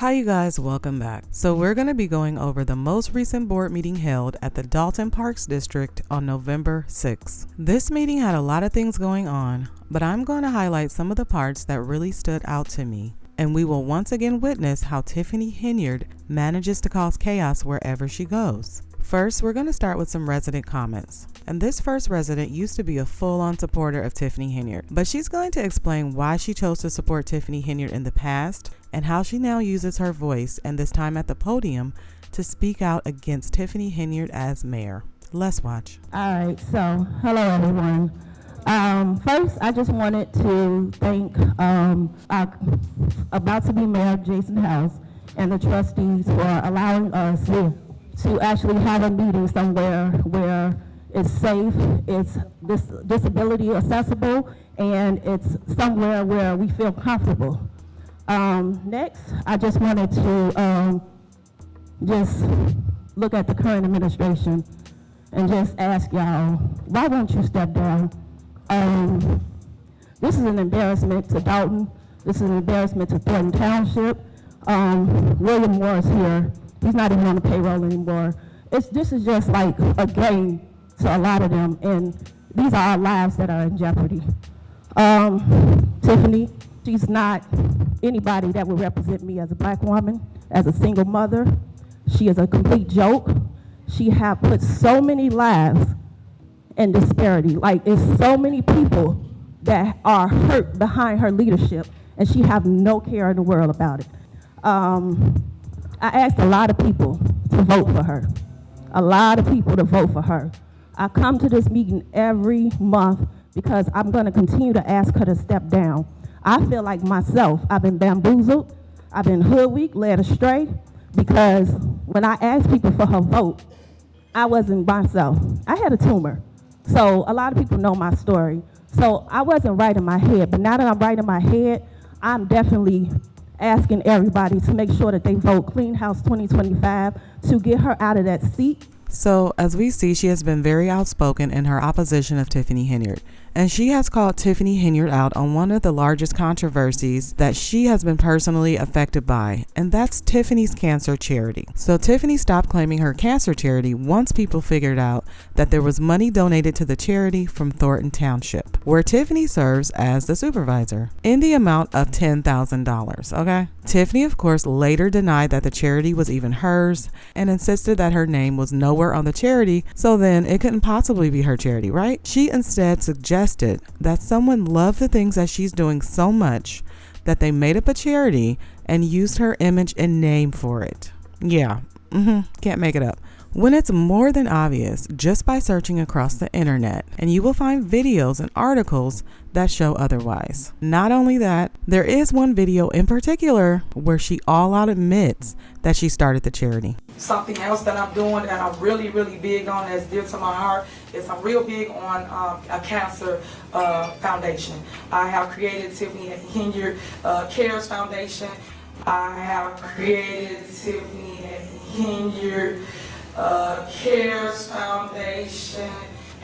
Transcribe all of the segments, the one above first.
Hi you guys, welcome back. So we're going to be going over the most recent board meeting held at the Dolton Parks District on November 6th. This meeting had a lot of things going on, but I'm going to highlight some of the parts that really stood out to me. And we will once again witness how Tiffany Henyard manages to cause chaos wherever she goes. First, we're going to start with some resident comments. And this first resident used to be a full-on supporter of Tiffany Henyard, but she's going to explain why she chose to support Tiffany Henyard in the past and how she now uses her voice, and this time at the podium, to speak out against Tiffany Henyard as mayor. Let's watch. All right, so hello everyone. First, I just wanted to thank our about to be mayor Jason House and the trustees for allowing us to actually have a meeting somewhere where it's safe, it's disability accessible, and it's somewhere where we feel comfortable. Next, I just wanted to just look at the current administration and just ask y'all, why won't you step down? This is an embarrassment to Dolton. This is an embarrassment to Thornton Township. William Moore's here. He's not even on the payroll anymore. This is just like a game to a lot of them, and these are our lives that are in jeopardy. Tiffany, she's not anybody that would represent me as a black woman, as a single mother. She is a complete joke. She have put so many lives in disparity. Like, it's so many people that are hurt behind her leadership, and she have no care in the world about it. I asked a lot of people to vote for her. A lot of people to vote for her. I come to this meeting every month because I'm going to continue to ask her to step down. I feel like myself, I've been bamboozled, I've been hoodwinked, led astray, because when I asked people for her vote, I wasn't myself. I had a tumor. So a lot of people know my story. So I wasn't right in my head, but now that I'm right in my head, I'm definitely asking everybody to make sure that they vote Clean House 2025 to get her out of that seat. So, as we see, she has been very outspoken in her opposition of Tiffany Henyard, and she has called Tiffany Henyard out on one of the largest controversies that she has been personally affected by, and that's Tiffany's cancer charity. So Tiffany stopped claiming her cancer charity once people figured out that there was money donated to the charity from Thornton Township, where Tiffany serves as the supervisor, in the amount of $10,000, okay? Tiffany, of course, later denied that the charity was even hers and insisted that her name was nowhere on the charity, so then it couldn't possibly be her charity, right? She instead suggested that someone loved the things that she's doing so much that they made up a charity and used her image and name for it. Yeah, can't make it up. When it's more than obvious just by searching across the internet, and you will find videos and articles that show otherwise. Not only that, there is one video in particular where she all out admits that she started the charity. Something else that I'm doing that I'm really big on, that's dear to my heart, is I'm real big on a cancer foundation. I have created Tiffany Henyard Cares Foundation. I have created Tiffany Henyard Cares Foundation,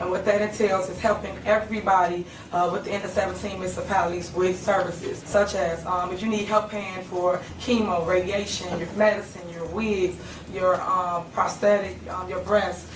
and what that entails is helping everybody within the 17 municipalities with services, such as if you need help paying for chemo, radiation, your medicine, your wigs, your prosthetic, your breasts,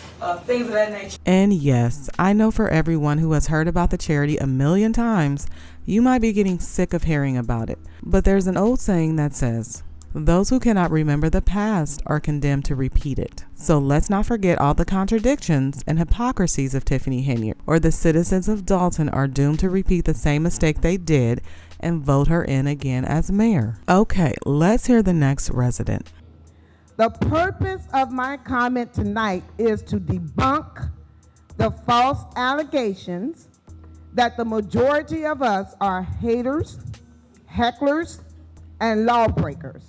things of that nature. And yes, I know for everyone who has heard about the charity a million times, you might be getting sick of hearing about it. But there's an old saying that says, those who cannot remember the past are condemned to repeat it. So let's not forget all the contradictions and hypocrisies of Tiffany Henyard, or the citizens of Dolton are doomed to repeat the same mistake they did and vote her in again as mayor. Okay, let's hear the next resident. The purpose of my comment tonight is to debunk the false allegations that the majority of us are haters, hecklers, and lawbreakers.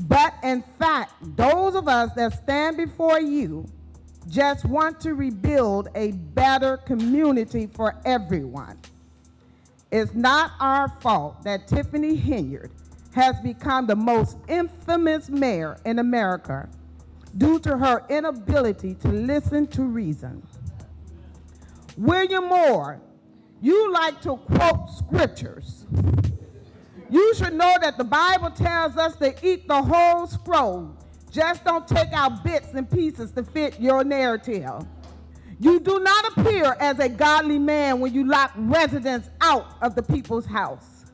But in fact, those of us that stand before you just want to rebuild a better community for everyone. It's not our fault that Tiffany Henyard has become the most infamous mayor in America due to her inability to listen to reason. William Moore, you like to quote scriptures. You should know that the Bible tells us to eat the whole scroll. Just don't take out bits and pieces to fit your narrative. You do not appear as a godly man when you lock residents out of the people's house.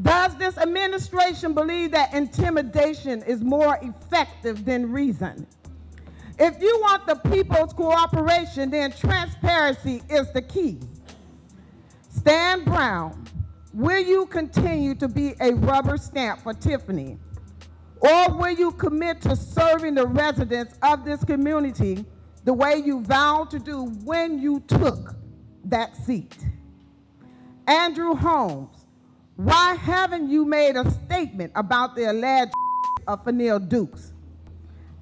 Does this administration believe that intimidation is more effective than reason? If you want the people's cooperation, then transparency is the key. Stan Brown, will you continue to be a rubber stamp for Tiffany? Or will you commit to serving the residents of this community the way you vowed to do when you took that seat? Andrew Holmes, why haven't you made a statement about the alleged of Fanil Dukes?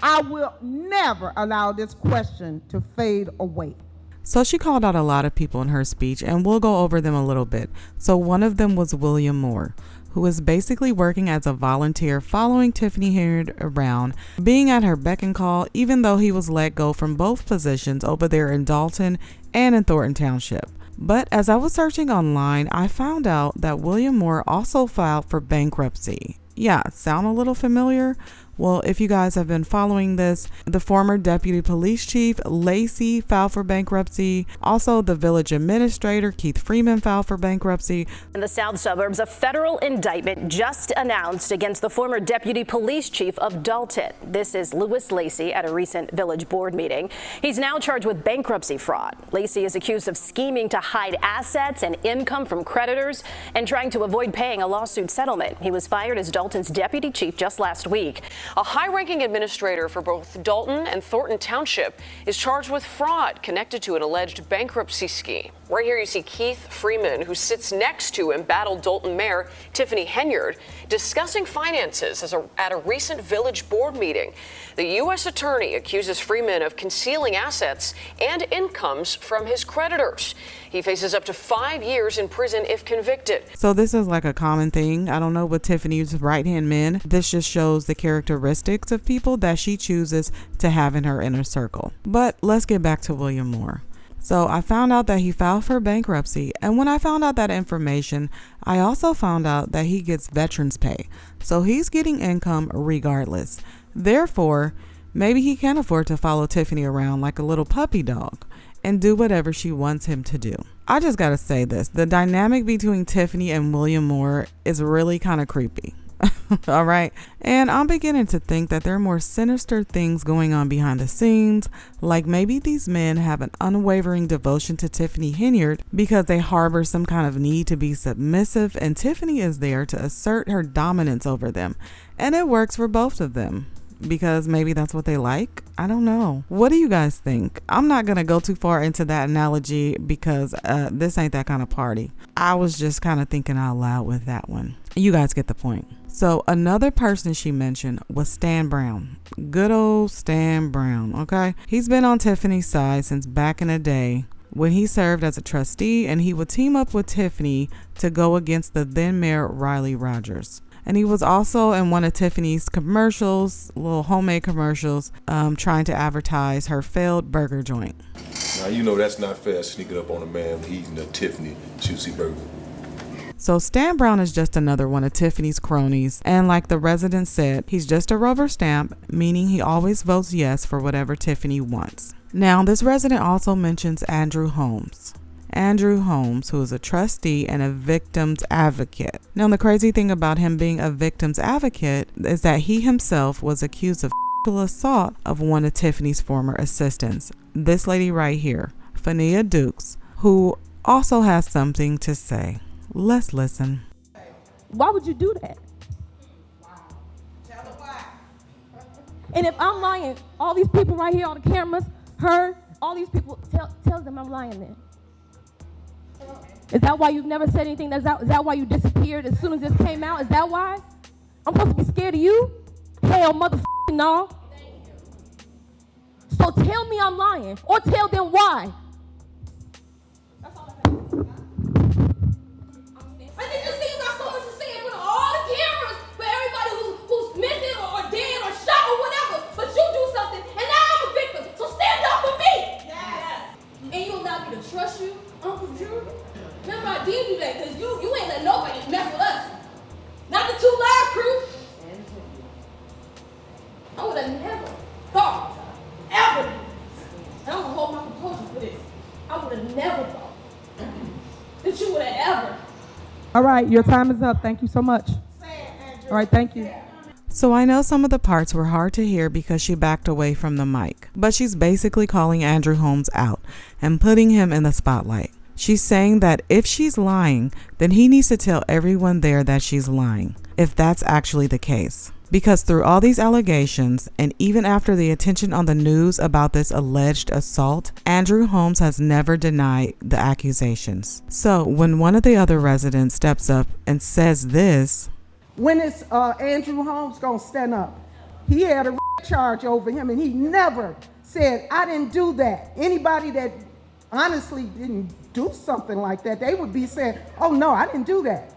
I will never allow this question to fade away. So she called out a lot of people in her speech, and we'll go over them a little bit. So one of them was William Moore, who was basically working as a volunteer following Tiffany Henyard around, being at her beck and call, even though he was let go from both positions over there in Dolton and in Thornton Township. But as I was searching online, I found out that William Moore also filed for bankruptcy. Yeah, sound a little familiar? Well, if you guys have been following this, the former deputy police chief, Lacey, filed for bankruptcy. Also, the village administrator, Keith Freeman, filed for bankruptcy. In the south suburbs, a federal indictment just announced against the former deputy police chief of Dolton. This is Lewis Lacey at a recent village board meeting. He's now charged with bankruptcy fraud. Lacey is accused of scheming to hide assets and income from creditors and trying to avoid paying a lawsuit settlement. He was fired as Dolton's deputy chief just last week. A high-ranking administrator for both Dolton and Thornton Township is charged with fraud connected to an alleged bankruptcy scheme. Right here you see Keith Freeman, who sits next to embattled Dolton Mayor Tiffany Henyard, discussing finances at a recent village board meeting. The U.S. attorney accuses Freeman of concealing assets and incomes from his creditors. He faces up to 5 years in prison if convicted. So this is like a common thing. I don't know, with Tiffany's right-hand men. This just shows the characteristics of people that she chooses to have in her inner circle. But let's get back to William Moore. So I found out that he filed for bankruptcy, and when I found out that information, I also found out that he gets veterans pay. So he's getting income regardless. Therefore, maybe he can afford to follow Tiffany around like a little puppy dog and do whatever she wants him to do. I just gotta say this, the dynamic between Tiffany and William Moore is really kind of creepy. All right. And I'm beginning to think that there are more sinister things going on behind the scenes. Like maybe these men have an unwavering devotion to Tiffany Henyard because they harbor some kind of need to be submissive, and Tiffany is there to assert her dominance over them. And it works for both of them because maybe that's what they like. I don't know. What do you guys think? I'm not going to go too far into that analogy because this ain't that kind of party. I was just kind of thinking out loud with that one. You guys get the point. So another person she mentioned was Stan Brown. Good old Stan Brown, okay? He's been on Tiffany's side since back in the day when he served as a trustee, and he would team up with Tiffany to go against the then Mayor Riley Rogers. And he was also in one of Tiffany's commercials, little homemade commercials, trying to advertise her failed burger joint. Now, you know that's not fair, sneaking up on a man eating a Tiffany juicy burger. So Stan Brown is just another one of Tiffany's cronies, and like the resident said, he's just a rubber stamp, meaning he always votes yes for whatever Tiffany wants. Now, this resident also mentions Andrew Holmes. Andrew Holmes, who is a trustee and a victim's advocate. Now, the crazy thing about him being a victim's advocate is that he himself was accused of sexual assault of one of Tiffany's former assistants. This lady right here, Fanil Dukes, who also has something to say. Let's listen. Why would you do that? Tell her why. And if I'm lying, all these people right here, all the cameras, her, all these people, tell them I'm lying then. Is that why you've never said anything? Is that why you disappeared as soon as this came out? Is that why? I'm supposed to be scared of you? Hell, motherfucking no. So tell me I'm lying, or tell them why. That's all I have. I think this thing's got so much to say in front of all the cameras for everybody who's missing or dead or shot or whatever. But you do something, and now I'm a victim. So stand up for me. Yes. And you allow me to trust you, Uncle Drew. Remember, I did do that because you ain't let nobody mess with us. All right, your time is up. Thank you so much. All right, thank you. So I know some of the parts were hard to hear because she backed away from the mic, but she's basically calling Andrew Holmes out and putting him in the spotlight. She's saying that if she's lying, then he needs to tell everyone there that she's lying, if that's actually the case. Because through all these allegations, and even after the attention on the news about this alleged assault, Andrew Holmes has never denied the accusations. So when one of the other residents steps up and says this, When is Andrew Holmes gonna stand up? He had a charge over him and he never said, I didn't do that. Anybody that honestly didn't do something like that, they would be saying, oh no, I didn't do that.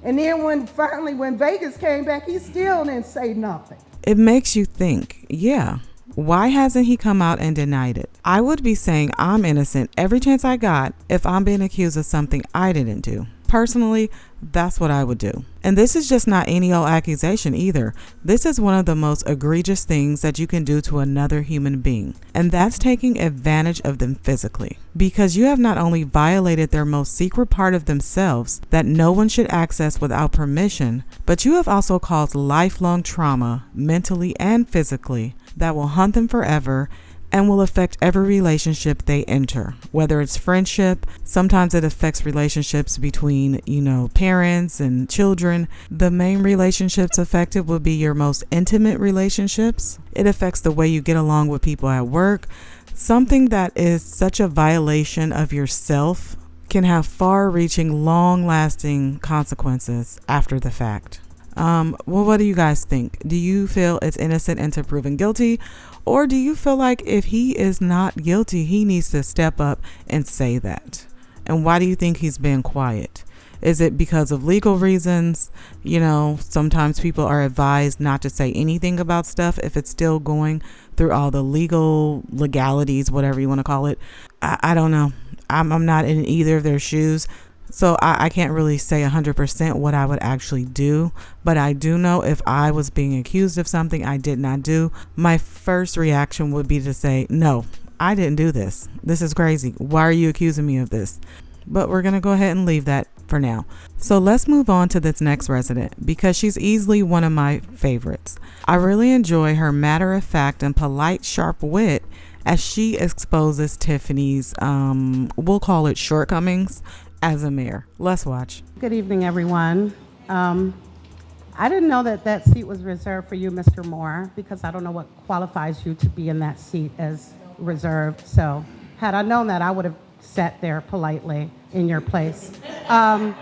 And then when Vegas came back, he still didn't say nothing. it makes you think, yeah, why hasn't he come out and denied it? I would be saying I'm innocent every chance I got if I'm being accused of something I didn't do. Personally, that's what I would do. And this is just not any old accusation either. This is one of the most egregious things that you can do to another human being. And that's taking advantage of them physically. Because you have not only violated their most secret part of themselves that no one should access without permission, but you have also caused lifelong trauma, mentally and physically, that will haunt them forever and will affect every relationship they enter, whether it's friendship. Sometimes it affects relationships between, parents and children. The main relationships affected will be your most intimate relationships. It affects the way you get along with people at work. Something that is such a violation of yourself can have far-reaching, long-lasting consequences after the fact. Well, what do you guys think? Do you feel it's innocent until proven guilty? Or do you feel like if he is not guilty, he needs to step up and say that? And why do you think he's been quiet? Is it because of legal reasons? Sometimes people are advised not to say anything about stuff if it's still going through all the legalities, whatever you want to call it. I don't know. I'm not in either of their shoes. So I can't really say 100% what I would actually do, but I do know if I was being accused of something I did not do, my first reaction would be to say, no, I didn't do this. This is crazy. Why are you accusing me of this? But we're going to go ahead and leave that for now. So let's move on to this next resident because she's easily one of my favorites. I really enjoy her matter-of-fact and polite, sharp wit as she exposes Tiffany's, we'll call it shortcomings, as a mayor. Let's watch. Good evening, everyone. I didn't know that seat was reserved for you, Mr. Moore, because I don't know what qualifies you to be in that seat as reserved. So had I known that, I would have sat there politely in your place. I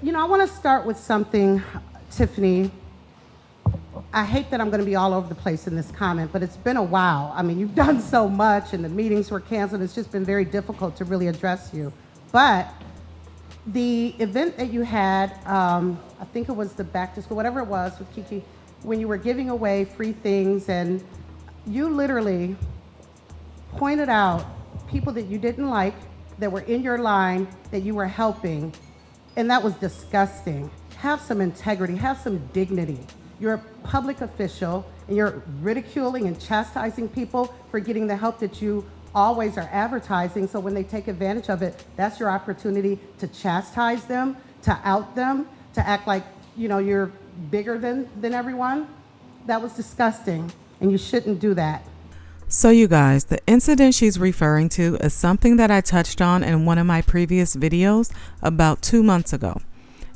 want to start with something, Tiffany. I hate that I'm going to be all over the place in this comment, but it's been a while. I mean, you've done so much and the meetings were canceled. It's just been very difficult to really address you. But the event that you had, I think it was the back to school, whatever it was with Kiki, when you were giving away free things and you literally pointed out people that you didn't like that were in your line that you were helping, and that was disgusting. Have some integrity, have some dignity. You're a public official and you're ridiculing and chastising people for getting the help that you always are advertising. So when they take advantage of it, that's your opportunity to chastise them, to out them, to act like you're bigger than everyone. That was disgusting, and you shouldn't do that. So you guys, the incident she's referring to is something that I touched on in one of my previous videos about 2 months ago.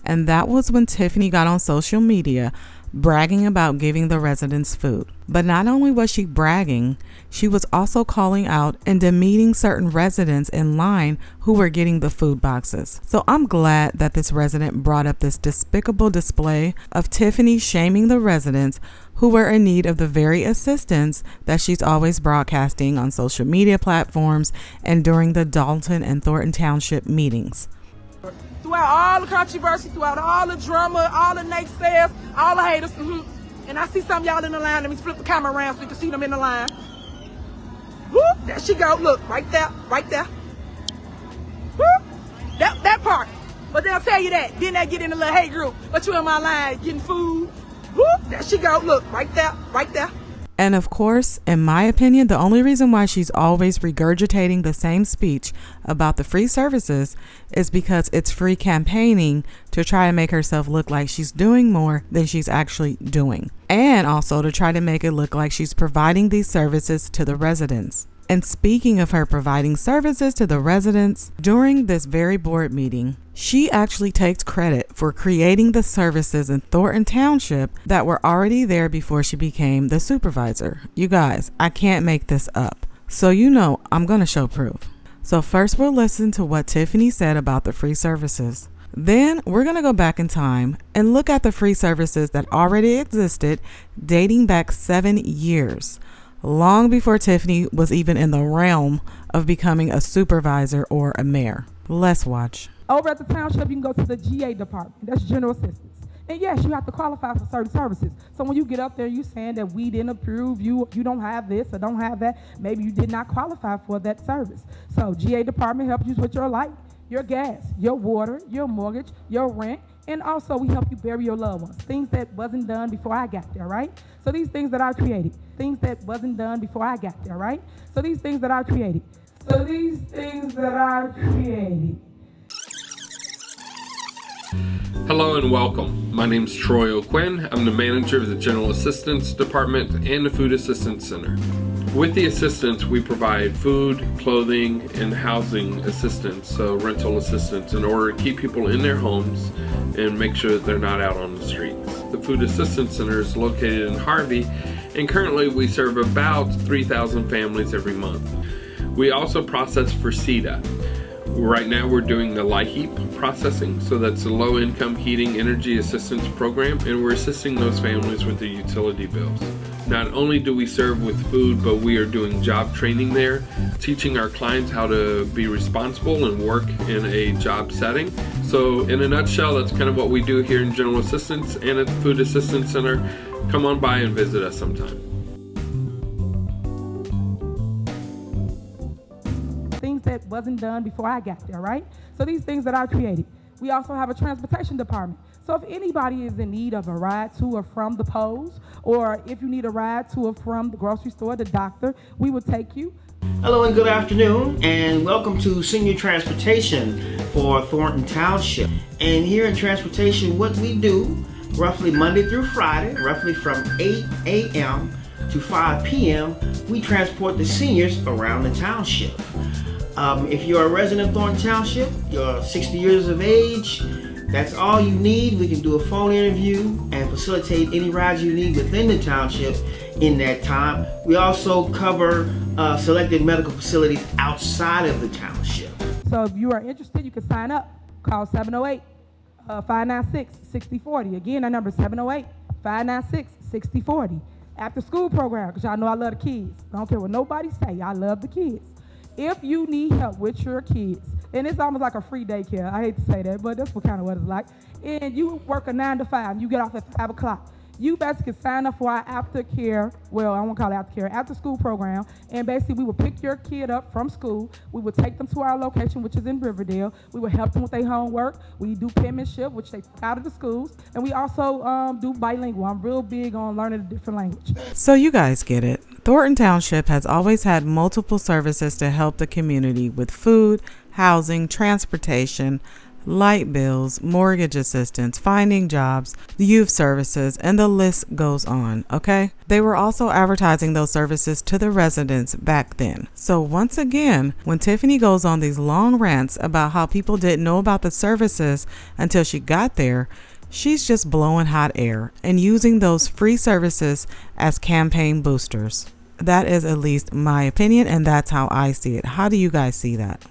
And that was when Tiffany got on social media bragging about giving the residents food. But not only was she bragging, she was also calling out and demeaning certain residents in line who were getting the food boxes. So I'm glad that this resident brought up this despicable display of Tiffany shaming the residents who were in need of the very assistance that she's always broadcasting on social media platforms and during the Dolton and Thornton Township meetings. Throughout all the controversy, throughout all the drama, all the naysayers, all the haters, and I see some of y'all in the line. Let me flip the camera around so you can see them in the line. Whoop, there she go. Look, right there, right there. Whoop, that part. But they'll tell you that. Then they get in a little hate group. But you in my line getting food. Whoop, there she go. Look, right there, right there. And of course, in my opinion, the only reason why she's always regurgitating the same speech about the free services is because it's free campaigning to try to make herself look like she's doing more than she's actually doing. And also to try to make it look like she's providing these services to the residents. And speaking of her providing services to the residents, during this very board meeting, she actually takes credit for creating the services in Thornton Township that were already there before she became the supervisor. You guys, I can't make this up. So you know I'm going to show proof. So first we'll listen to what Tiffany said about the free services. Then we're going to go back in time and look at the free services that already existed dating back 7 years. Long before Tiffany was even in the realm of becoming a supervisor or a mayor. Let's watch. Over at the township, you can go to the GA department. That's general assistance. And yes, you have to qualify for certain services. So when you get up there, you saying that we didn't approve, you don't have this or don't have that, maybe you did not qualify for that service. So GA department helps you with your light, your gas, your water, your mortgage, your rent, and also we help you bury your loved ones. Things that wasn't done before I got there, right? So these things that I created. Things that wasn't done before I got there, right? So these things that I created. So these things that I created. Hello and welcome. My name is Troy O'Quinn. I'm the manager of the General Assistance Department and the Food Assistance Center. With the assistance, we provide food, clothing, and housing assistance, so rental assistance, in order to keep people in their homes and make sure that they're not out on the streets. The Food Assistance Center is located in Harvey, and currently we serve about 3,000 families every month. We also process for CETA. Right now we're doing the LIHEAP processing, so that's the Low Income Heating Energy Assistance Program, and we're assisting those families with their utility bills. Not only do we serve with food, but we are doing job training there, teaching our clients how to be responsible and work in a job setting. So in a nutshell, that's kind of what we do here in General Assistance and at the Food Assistance Center. Come on by and visit us sometime. Things that wasn't done before I got there, right? So these things that I created. We also have a transportation department. So if anybody is in need of a ride to or from the polls, or if you need a ride to or from the grocery store, the doctor, we will take you. Hello and good afternoon, and welcome to Senior Transportation for Thornton Township. And here in transportation, what we do, roughly Monday through Friday, roughly from 8 a.m. to 5 p.m., we transport the seniors around the township. If you're a resident of Thornton Township, you're 60 years of age, that's all you need. We can do a phone interview and facilitate any rides you need within the township in that time. We also cover selected medical facilities outside of the township. So if you are interested, you can sign up. Call 708-596-6040. Again, that number is 708-596-6040. After school program, because y'all know I love the kids. I don't care what nobody say, I love the kids. If you need help with your kids, and it's almost like a free daycare, I hate to say that, but that's what kind of what it's like, and you work a 9 to 5, you get off at 5 o'clock, you basically sign up for our aftercare, well, I won't call it aftercare, after school program, and basically we will pick your kid up from school, we will take them to our location, which is in Riverdale, we will help them with their homework, we do penmanship, which they out of the schools, and we also do bilingual. I'm real big on learning a different language. So you guys get it. Thornton Township has always had multiple services to help the community with food, housing, transportation, light bills, mortgage assistance, finding jobs, youth services, and the list goes on, okay? They were also advertising those services to the residents back then. So once again, when Tiffany goes on these long rants about how people didn't know about the services until she got there, she's just blowing hot air and using those free services as campaign boosters. That is at least my opinion, and that's how I see it. How do you guys see that?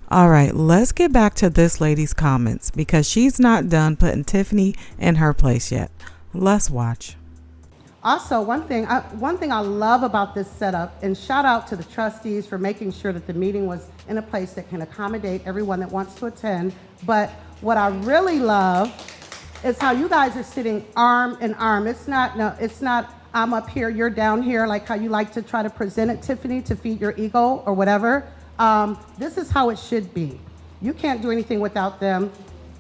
All right, let's get back to this lady's comments because she's not done putting Tiffany in her place yet. Let's watch. Also, one thing I love about this setup, and shout out to the trustees for making sure that the meeting was in a place that can accommodate everyone that wants to attend. But what I really love is how you guys are sitting arm in arm. It's not I'm up here, you're down here, like how you like to try to present it, Tiffany, to feed your ego or whatever. This is how it should be. You can't do anything without them.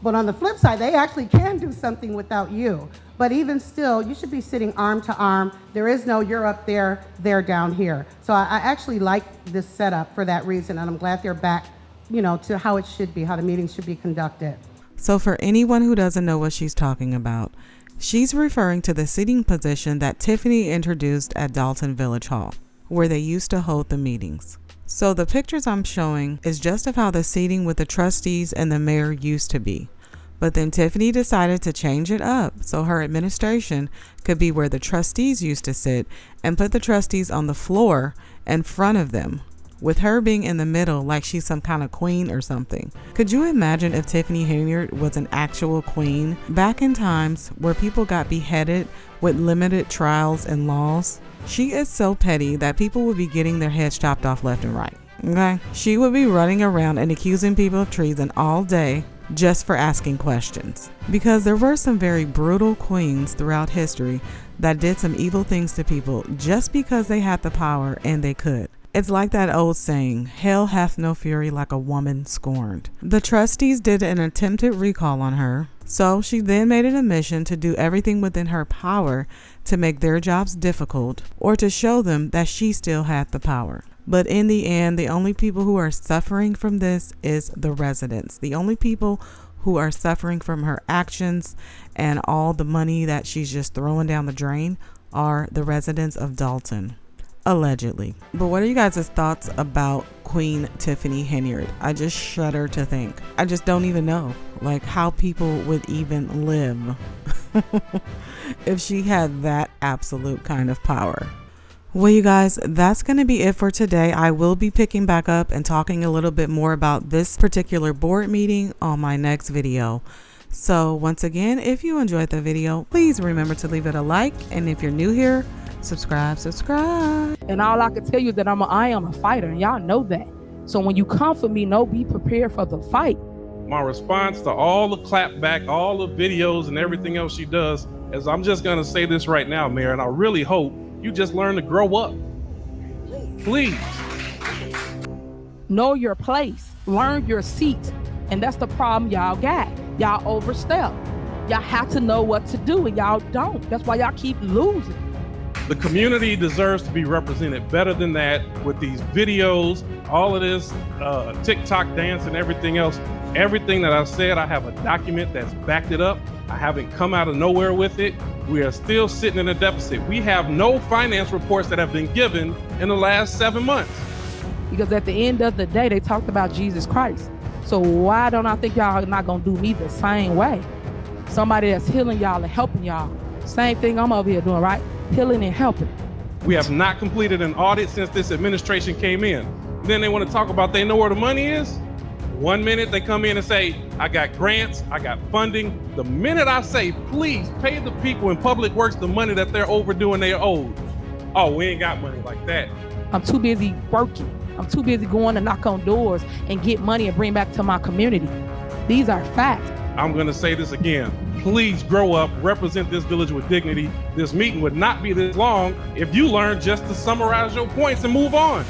But on the flip side, they actually can do something without you. But even still, you should be sitting arm to arm. There is no you're up there, they're down here. So I actually like this setup for that reason, and I'm glad they're back, to how it should be, how the meetings should be conducted. So for anyone who doesn't know what she's talking about, she's referring to the seating position that Tiffany introduced at Dolton Village Hall, where they used to hold the meetings. So the pictures I'm showing is just of how the seating with the trustees and the mayor used to be. But then Tiffany decided to change it up so her administration could be where the trustees used to sit and put the trustees on the floor in front of them, with her being in the middle like she's some kind of queen or something. Could you imagine if Tiffany Henyard was an actual queen back in times where people got beheaded with limited trials and laws? She is so petty that people would be getting their heads chopped off left and right. Okay? She would be running around and accusing people of treason all day just for asking questions. Because there were some very brutal queens throughout history that did some evil things to people just because they had the power and they could. It's like that old saying, hell hath no fury like a woman scorned. The trustees did an attempted recall on her, so she then made it a mission to do everything within her power to make their jobs difficult or to show them that she still had the power. But in the end, the only people who are suffering from this is the residents. The only people who are suffering from her actions and all the money that she's just throwing down the drain are the residents of Dolton. Allegedly. But what are you guys' thoughts about Queen Tiffany Henyard? I just shudder to think. I just don't even know how people would even live if she had that absolute kind of power. Well, you guys, that's going to be it for today. I will be picking back up and talking a little bit more about this particular board meeting on my next video. So once again, if you enjoyed the video, please remember to leave it a like. And if you're new here, subscribe. And all I can tell you is that I am a fighter, and y'all know that. So when you come for me, be prepared for the fight. My response to all the clapback, all the videos and everything else she does is I'm just going to say this right now, Mayor, and I really hope you just learn to grow up. Please. Know your place. Learn your seat. And that's the problem y'all got. Y'all overstep. Y'all have to know what to do, and y'all don't. That's why y'all keep losing. The community deserves to be represented better than that with these videos, all of this TikTok dance and everything else. Everything that I said, I have a document that's backed it up. I haven't come out of nowhere with it. We are still sitting in a deficit. We have no finance reports that have been given in the last 7 months. Because at the end of the day, they talked about Jesus Christ. So why don't I think y'all are not gonna do me the same way? Somebody that's healing y'all and helping y'all. Same thing I'm over here doing, right? Healing and helping. We have not completed an audit since this administration came in. Then they want to talk about they know where the money is. 1 minute they come in and say, I got grants, I got funding. The minute I say, please pay the people in public works the money that they're overdoing their owed. Oh, we ain't got money like that. I'm too busy working. I'm too busy going to knock on doors and get money and bring back to my community. These are facts. I'm going to say this again. Please grow up, represent this village with dignity. This meeting would not be this long if you learned just to summarize your points and move on.